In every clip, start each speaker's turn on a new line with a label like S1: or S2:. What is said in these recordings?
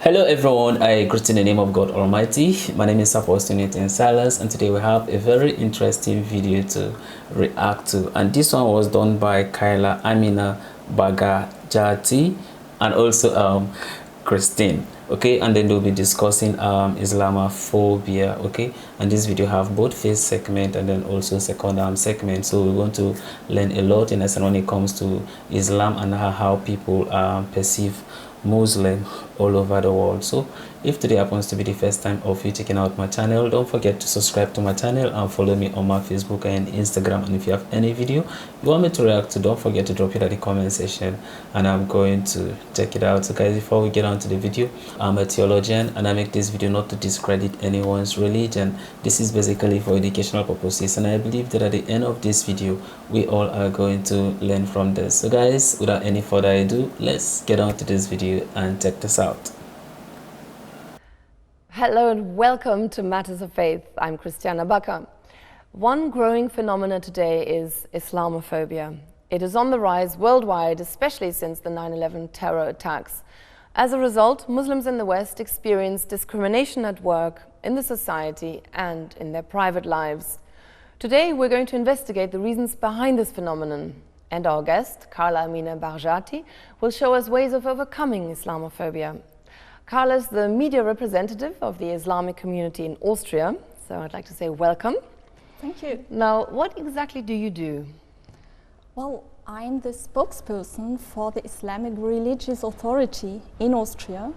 S1: Hello everyone, I greet in the name of God Almighty. My name is Hostility and Silas, and today we have a very interesting video to react to. And this one was done by Carla Amina Bagajati and also Christine. Okay, and then they'll be discussing Islamophobia. Okay, and this video have both first segment and then also second segment. So we're going to learn a lot in lesson when it comes to Islam and how people perceive Muslim all over the world. So if today happens to be the first time of you checking out my channel, don't forget to subscribe to my channel and follow me on my Facebook and Instagram. And if you have any video you want me to react to, don't forget to drop it at the comment section and I'm going to check it out. So guys, before we get on to the video, I'm a theologian and I make this video not to discredit anyone's religion. This is basically for educational purposes, and I believe that at the end of this video we all are going to learn from this. So guys, without any further ado, let's get on to this video and check this out.
S2: Hello and welcome to Matters of Faith. I'm Christiana Bakker. One growing phenomenon today is Islamophobia. It is on the rise worldwide, especially since the 9/11 terror attacks. As a result, Muslims in the West experience discrimination at work, in the society and in their private lives. Today we're going to investigate the reasons behind this phenomenon, and our guest, Carla Amina Bagajati, will show us ways of overcoming Islamophobia. Carla is the media representative of the Islamic community in Austria, so I'd like to say welcome.
S3: Thank you.
S2: Now, what exactly do you do?
S3: Well, I'm the spokesperson for the Islamic Religious Authority in Austria.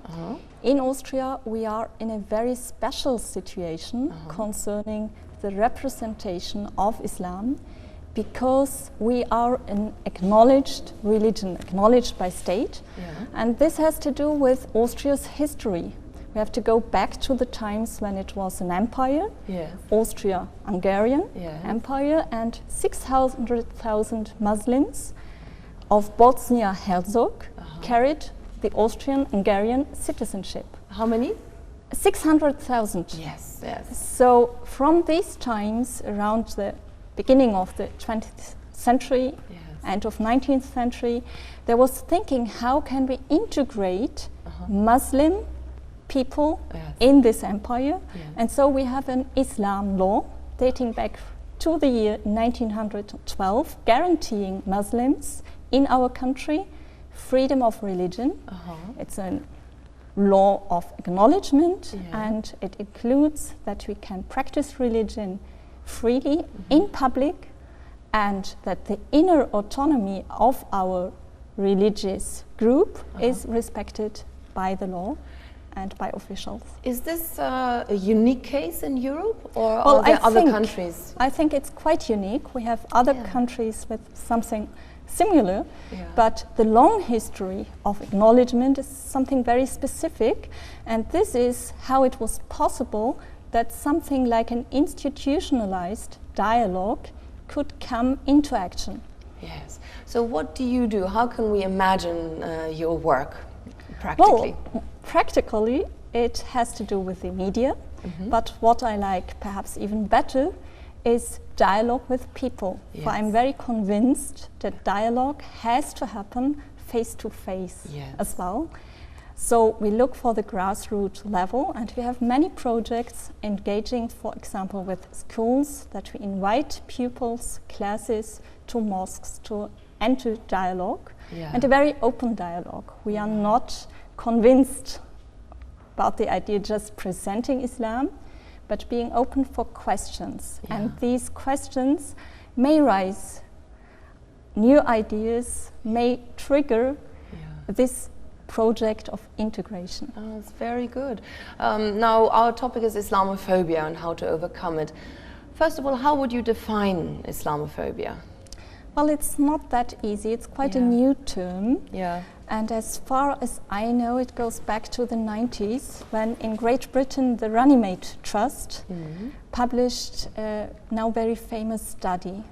S3: In Austria, we are in a very special situation concerning the representation of Islam, because we are an acknowledged religion, acknowledged by state. And this has to do with Austria's history. We have to go back to the times when it was an empire, Austria-Hungarian Empire, and 600,000 Muslims of Bosnia-Herzegovina carried the Austrian-Hungarian citizenship.
S2: How many?
S3: 600,000.
S2: Yes.
S3: So from these times, around the beginning of the 20th century, end of 19th century, there was thinking, how can we integrate Muslim people in this empire? And so we have an Islam law dating back to the year 1912, guaranteeing Muslims in our country freedom of religion. It's a law of acknowledgement, and it includes that we can practice religion freely in public, and that the inner autonomy of our religious group is respected by the law and by officials.
S2: Is this a unique case in Europe, or are there other countries?
S3: I think it's quite unique. We have other countries with something similar, but the long history of acknowledgement is something very specific, and this is how it was possible that something like an institutionalized dialogue could come into action.
S2: Yes. So what do you do? How can we imagine your work practically?
S3: Well, practically it has to do with the media, but what I like perhaps even better is dialogue with people. For I'm very convinced that dialogue has to happen face to face as well. So we look for the grassroots level, and we have many projects engaging, for example, with schools, that we invite pupils, classes to mosques to enter dialogue, and a very open dialogue. We are not convinced about the idea just presenting Islam, but being open for questions. And these questions may raise new ideas, may trigger this project of integration.
S2: Oh, that's very good. Now, our topic is Islamophobia and how to overcome it. First of all, how would you define Islamophobia?
S3: Well, it's not that easy. It's quite a new term.
S2: Yeah.
S3: And as far as I know, it goes back to the 90s, when in Great Britain the Runnymede Trust published a now very famous study.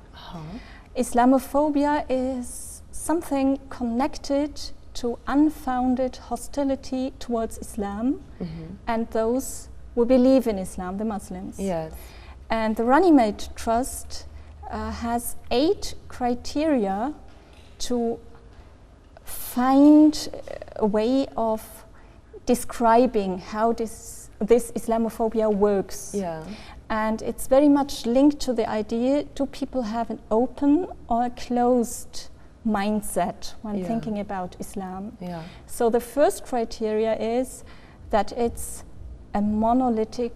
S3: Islamophobia is something connected to unfounded hostility towards Islam and those who believe in Islam, the Muslims.
S2: Yes.
S3: And the Runnymede Trust has 8 criteria to find a way of describing how this Islamophobia works.
S2: Yeah.
S3: And it's very much linked to the idea, do people have an open or a closed mindset when thinking about Islam?
S2: Yeah.
S3: So the first criteria is that it's a monolithic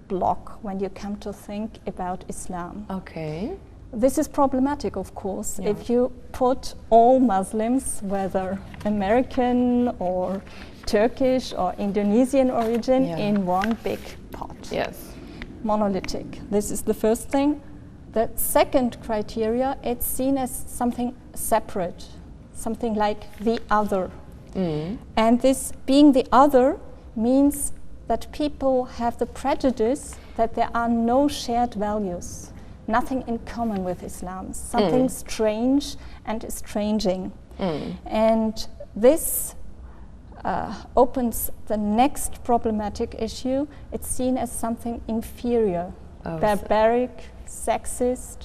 S3: block when you come to think about Islam.
S2: Okay.
S3: This is problematic, of course,
S2: Yeah.
S3: if you put all Muslims, whether American or Turkish or Indonesian origin, in one big pot.
S2: Yes.
S3: Monolithic. This is the first thing. The second criteria, it's seen as something separate, something like the other. And this being the other means that people have the prejudice that there are no shared values, nothing in common with Islam, something strange and estranging. And this opens the next problematic issue. It's seen as something inferior, barbaric, sexist,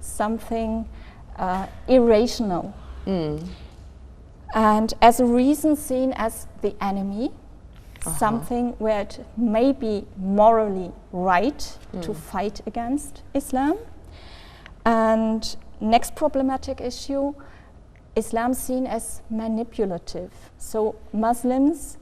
S3: something irrational. And as a reason seen as the enemy, something where it may be morally right to fight against Islam. And next problematic issue, Islam seen as manipulative. So Muslims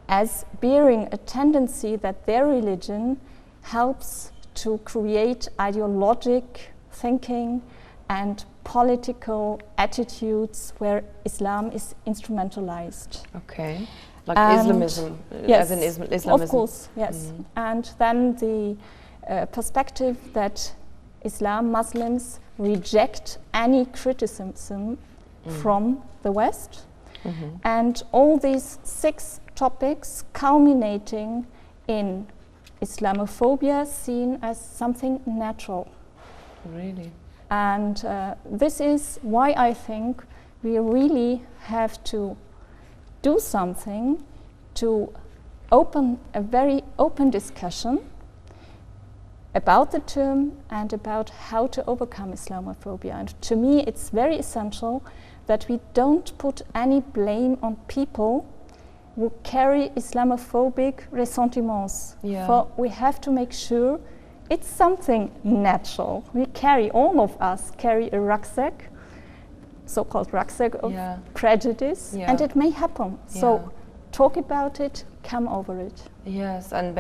S3: as bearing a tendency that their religion helps to create ideologic thinking and political attitudes where Islam is instrumentalized.
S2: Okay. Like
S3: And
S2: Islamism,
S3: yes,
S2: as in Islamism.
S3: of course, yes. And then the perspective that Muslims reject any criticism from the West. And all these 6 topics culminating in Islamophobia seen as something natural.
S2: Really?
S3: And this is why I think we really have to do something to open a very open discussion about the term and about how to overcome Islamophobia. And to me, it's very essential that we don't put any blame on people who carry Islamophobic ressentiments. For we have to make sure it's something natural. All of us carry a rucksack, so-called rucksack of prejudice, and it may happen. So talk about it, come over it.
S2: Yes, and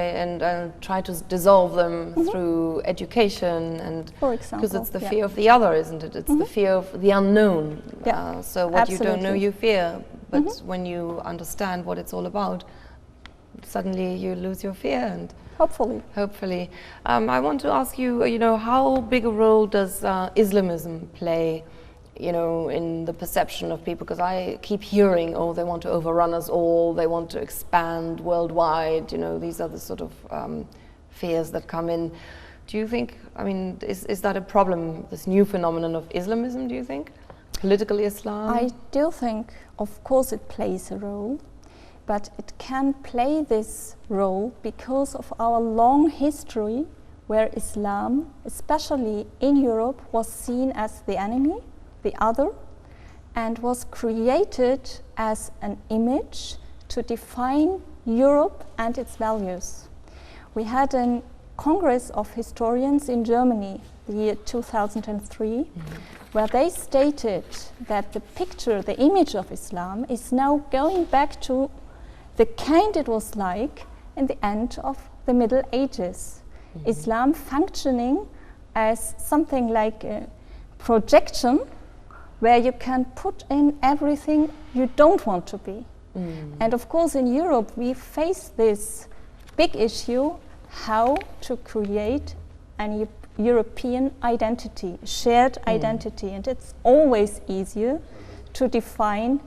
S2: try to dissolve them through education, and
S3: for example,
S2: because it's the fear of the other, isn't it? It's the fear of the unknown. So what you don't know, you fear. But when you understand what it's all about, suddenly you lose your fear. And hopefully, I want to ask you, how big a role does Islamism play, in the perception of people? Because I keep hearing, they want to overrun us all, they want to expand worldwide, these are the sort of fears that come in. Do you think, is that a problem, this new phenomenon of Islamism, do you think? Political Islam?
S3: I do think, of course, it plays a role, but it can play this role because of our long history where Islam, especially in Europe, was seen as the enemy, the other, and was created as an image to define Europe and its values. We had a Congress of Historians in Germany, the year 2003, where they stated that the image of Islam is now going back to the kind it was like in the end of the Middle Ages. Islam functioning as something like a projection where you can put in everything you don't want to be. And of course in Europe we face this big issue, how to create a European identity, shared identity, and it's always easier to define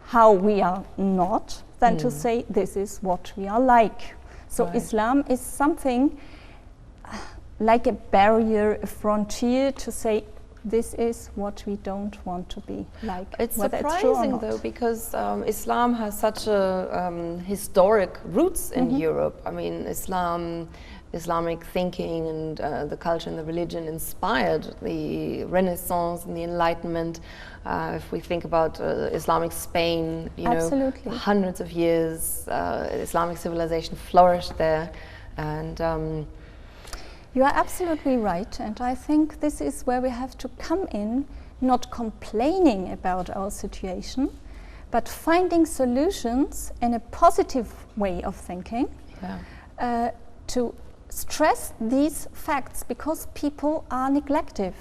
S3: how we are not than to say this is what we are like. So Islam is something like a barrier, a frontier to say this is what we don't want to be like.
S2: It's surprising though, because Islam has such a historic roots in Europe. Islam Islamic thinking and the culture and the religion inspired the Renaissance and the Enlightenment. If we think about Islamic Spain, you know, hundreds of years, Islamic civilization flourished there. And
S3: you are absolutely right, and I think this is where we have to come in, not complaining about our situation, but finding solutions in a positive way of thinking, to stress these facts, because people are neglective.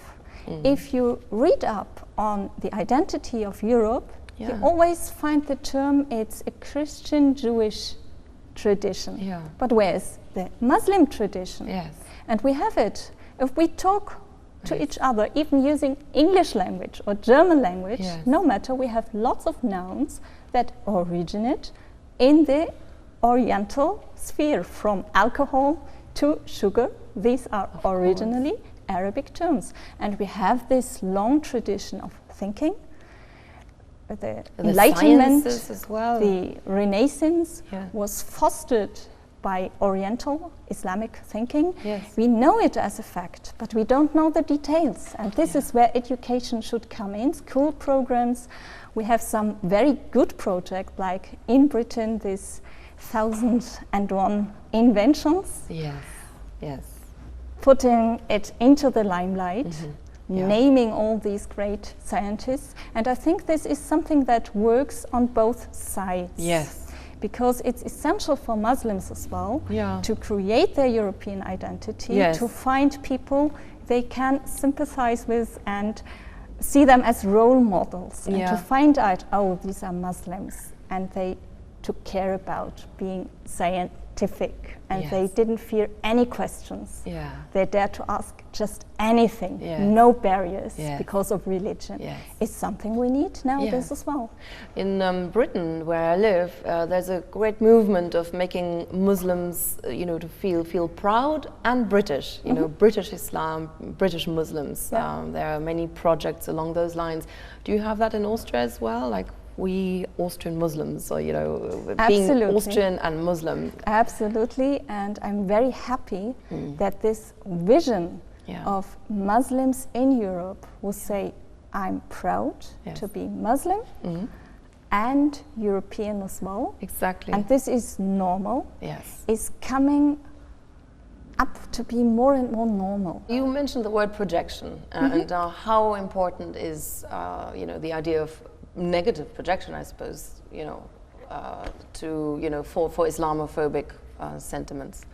S3: If you read up on the identity of Europe, you always find the term, it's a Christian-Jewish tradition. But where's the Muslim tradition? And we have it. If we talk to each other, even using English language or German language, no matter, we have lots of nouns that originate in the Oriental sphere, from alcohol to sugar. These are originally Arabic terms. And we have this long tradition of thinking. The Enlightenment,
S2: as well.
S3: The Renaissance was fostered by Oriental Islamic thinking. We know it as a fact, but we don't know the details. And this is where education should come in, school programs. We have some very good projects, like in Britain, this 1001 inventions. Putting it into the limelight, naming all these great scientists. And I think this is something that works on both sides. Because it's essential for Muslims as well to create their European identity, to find people they can sympathize with and see them as role models, and to find out, oh, these are Muslims, and they took care about being scientific, and they didn't fear any questions. They dared to ask just anything, no barriers because of religion. It's something we need nowadays as well.
S2: In Britain, where I live, there's a great movement of making Muslims, you know, to feel proud and British. You know, British Islam, British Muslims. There are many projects along those lines. Do you have that in Austria as well? Like, we Austrian Muslims, or, you know, being Austrian and Muslim.
S3: Absolutely, and I'm very happy that this vision of Muslims in Europe will say, I'm proud to be Muslim and European as well. And this is normal, is coming up to be more and more normal.
S2: You mentioned the word projection, and how important is, you know, the idea of negative projection, I suppose, you know, to, you know, for Islamophobic sentiments.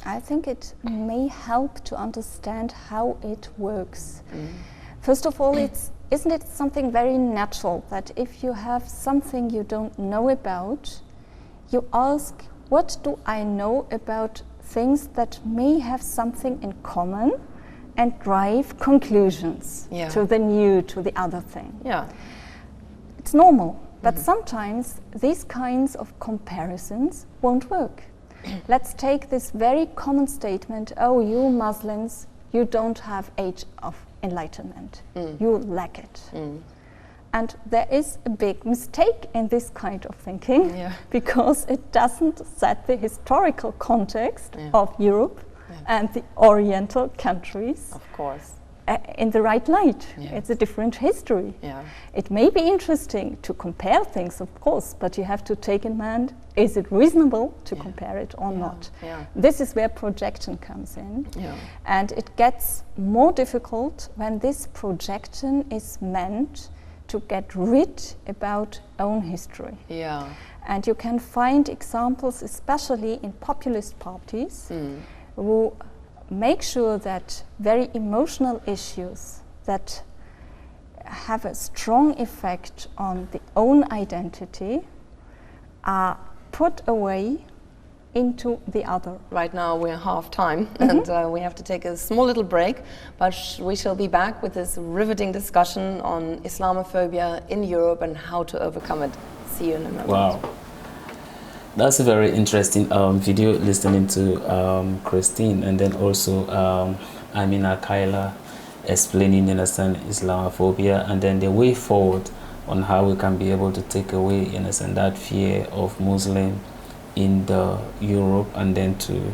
S3: I think it may help to understand how it works. First of all, isn't it something very natural that if you have something you don't know about, you ask, what do I know about things that may have something in common, and drive conclusions to the new, to the other thing. It's normal, but sometimes these kinds of comparisons won't work. Let's take this very common statement, oh, you Muslims, you don't have age of enlightenment. You lack it. And there is a big mistake in this kind of thinking, because it doesn't set the historical context of Europe and the Oriental countries.
S2: Of course.
S3: In the right light. It's a different history. It may be interesting to compare things, of course, but you have to take in mind, is it reasonable to compare it or not? This is where projection comes in. And it gets more difficult when this projection is meant to get rid about own history. And you can find examples, especially in populist parties, who make sure that very emotional issues that have a strong effect on the own identity are put away into the other.
S2: Right now we're half time, and we have to take a small little break, but we shall be back with this riveting discussion on Islamophobia in Europe and how to overcome it. See you in a moment.
S1: Wow. That's a very interesting video, listening to Christine, and then also Amina, Carla explaining, you understand, Islamophobia, and then the way forward on how we can be able to take away, you understand, that fear of Muslim in the Europe, and then to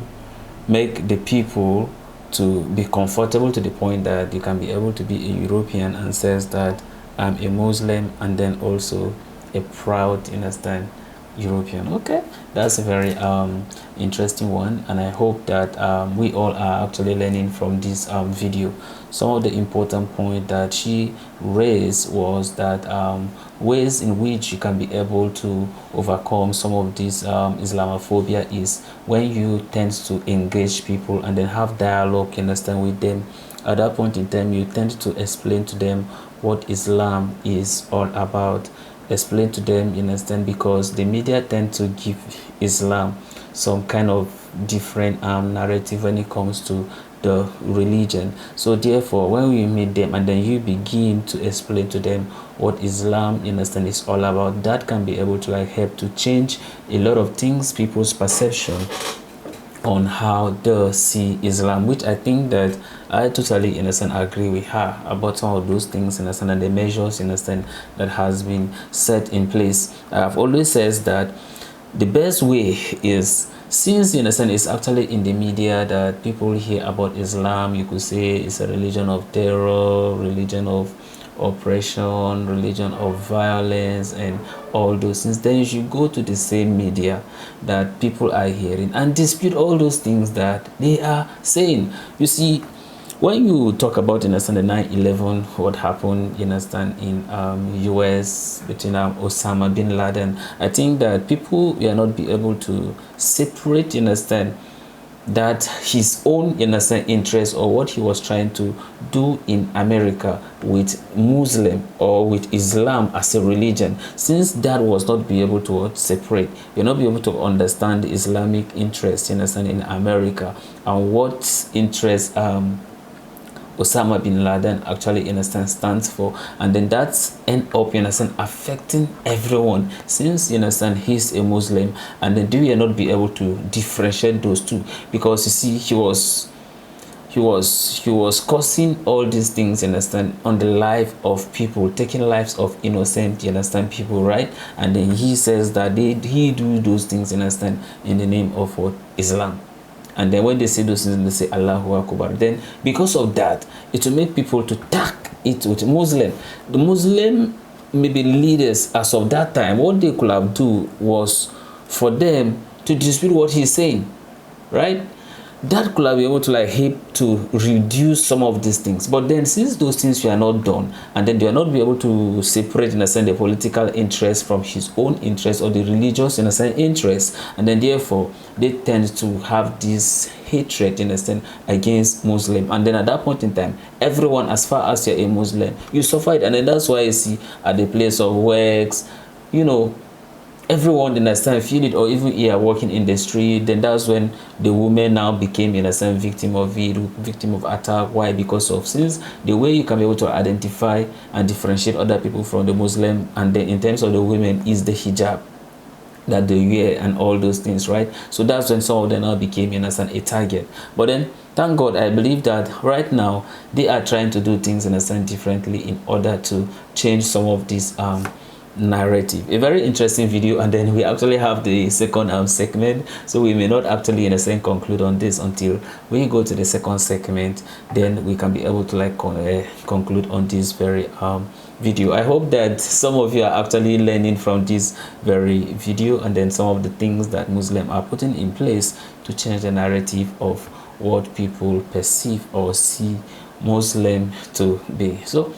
S1: make the people to be comfortable to the point that you can be able to be a European and says that I'm a Muslim and then also a proud, understand, European. Okay, that's a very interesting one, and I hope that we all are actually learning from this video. Some of the important point that she raised was that ways in which you can be able to overcome some of this Islamophobia is when you tend to engage people and then have dialogue, you understand, with them. At that point in time, you tend to explain to them what Islam is all about, explain to them, you understand, because the media tend to give Islam some kind of different narrative when it comes to the religion. So therefore, when we meet them and then you begin to explain to them what Islam, you understand, is all about, that can be able to like help to change a lot of things, people's perception on how they see Islam, which I think that I totally understand, agree with her about some of those things, understand, and the measures, understand, that has been set in place. I've always says that the best way is, since you understand it's actually in the media that people hear about Islam, you could say it's a religion of terror, religion of oppression, religion of violence, and all those things, then you should go to the same media that people are hearing and dispute all those things that they are saying. You see, when you talk about, you understand, the 9/11, what happened, you understand, in US between Osama bin Laden, I think that people will not be able to separate, you understand, that his own, you understand, interest or what he was trying to do in America with Muslim or with Islam as a religion, since that was not be able to separate, you'll not be able to understand the Islamic interest, you understand, in America, and what interest Osama bin Laden actually, in a sense, stands for, and then that's end up, you understand, affecting everyone, since, you understand, he's a Muslim, and then do you not be able to differentiate those two, because you see, he was causing all these things, you understand, on the life of people, taking lives of innocent, you understand, people, right? And then he says that he do those things, you understand, in the name of what? Islam. And then when they say those things, they say Allahu Akbar. Then because of that, it will make people to tag it with Muslim. The Muslim maybe leaders as of that time, what they could have do was for them to dispute what he's saying, right? That could have been able to like help to reduce some of these things. But then since those things were not done, and then they are not be able to separate, in a sense, the political interest from his own interest, or the religious, in a sense, interest, and then therefore they tend to have this hatred, in a sense, against Muslim. And then at that point in time, everyone, as far as you're a Muslim, you suffer it. And then that's why you see at the place of works, you know, everyone, in a sense, feel it, or even here working in the street, then that's when the woman now became, in a sense, victim of it, victim of attack. Why? Because of, since the way you can be able to identify and differentiate other people from the Muslim, and then in terms of the women, is the hijab that they wear and all those things, right? So that's when some of them now became, in a sense, a target. But then thank God, I believe that right now they are trying to do things, in a sense, differently in order to change some of these narrative. A very interesting video, and then we actually have the second segment, so we may not actually, in a sense, conclude on this until we go to the second segment. Then we can be able to like conclude on this very video. I hope that some of you are actually learning from this very video, and then some of the things that Muslims are putting in place to change the narrative of what people perceive or see Muslim to be. So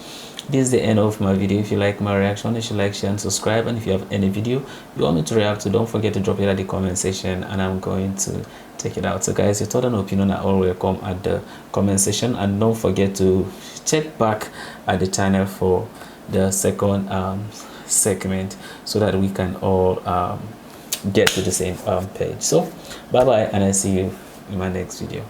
S1: this is the end of my video. If you like my reaction, you should like, share, and subscribe. And if you have any video you want me to react to, don't forget to drop it at the comment section, and I'm going to take it out. So guys, your thought and opinion are all welcome at the comment section, and don't forget to check back at the channel for the second segment, so that we can all get to the same page. So bye bye, and I see you in my next video.